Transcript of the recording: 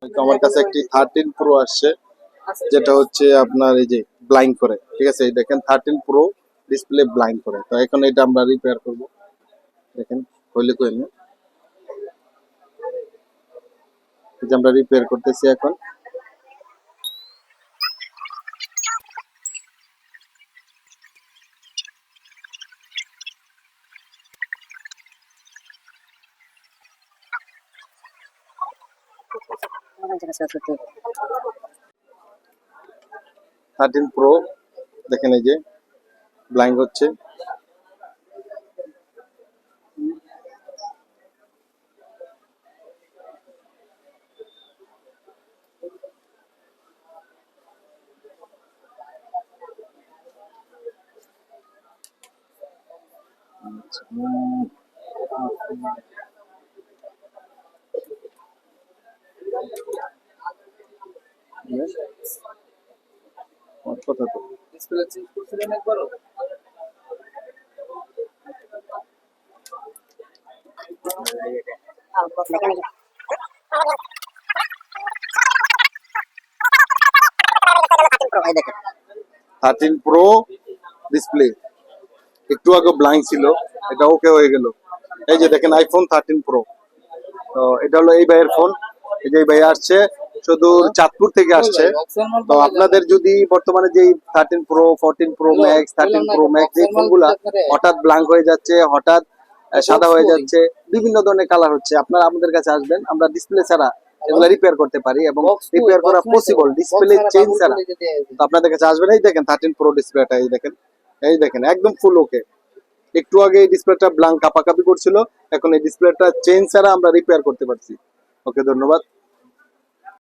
তো আমার কাছে একটি 13 প্রো আসছে, যেটা হচ্ছে আপনার এই যে ব্লাইন্ড করে। ঠিক আছে, এই দেখেন 13 প্রো ডিসপ্লে ব্লাইন্ড করে। তো এখন এটা আমরা রিপেয়ার করব। দেখেন কইলে কইলে এই যে আমরা রিপেয়ার করতেছি এখন। থার্টিন প্রো দেখেন এই যে ব্লাইন্ড হচ্ছে। কথা তো ডিসপ্লে চেঞ্জ করছিলেন একবারও? দেখেন 13 প্রো ডিসপ্লে একটু আগে ব্লাইন্ড ছিল, এটা ওকে হয়ে গেল। এই যে দেখেন আইফোন 13 প্রো। তো এটা হলো এই ভাইয়ের ফোন। এই যে এই ভাই আসছে শুধু চাঁদপুর থেকে আসছে। তো আপনাদের যদি বর্তমানে যে 13 pro 14 pro max 13 pro max এই ফোনগুলা হঠাৎ ব্ল্যাঙ্ক হয়ে যাচ্ছে, হঠাৎ সাদা হয়ে যাচ্ছে, বিভিন্ন ধরনের কালার হচ্ছে, আপনারা আমাদের কাছে আসবেন, আমরা ডিসপ্লে ছাড়া এগুলো রিপেয়ার করতে পারি এবং রিপেয়ার করা পসিবল ডিসপ্লে চেঞ্জ ছাড়া। তো আপনাদের কাছে আসবেন। এই দেখেন 13 প্রো ডিসপ্লেটা, এই দেখেন একদম ফুল ওকে। একটু আগে এই ডিসপ্লেটা ব্ল্যাঙ্ক কাপাকাপি করছিল, এখন এই ডিসপ্লেটা চেঞ্জ ছাড়া আমরা রিপেয়ার করতে পারছি। ওকে, ধন্যবাদ।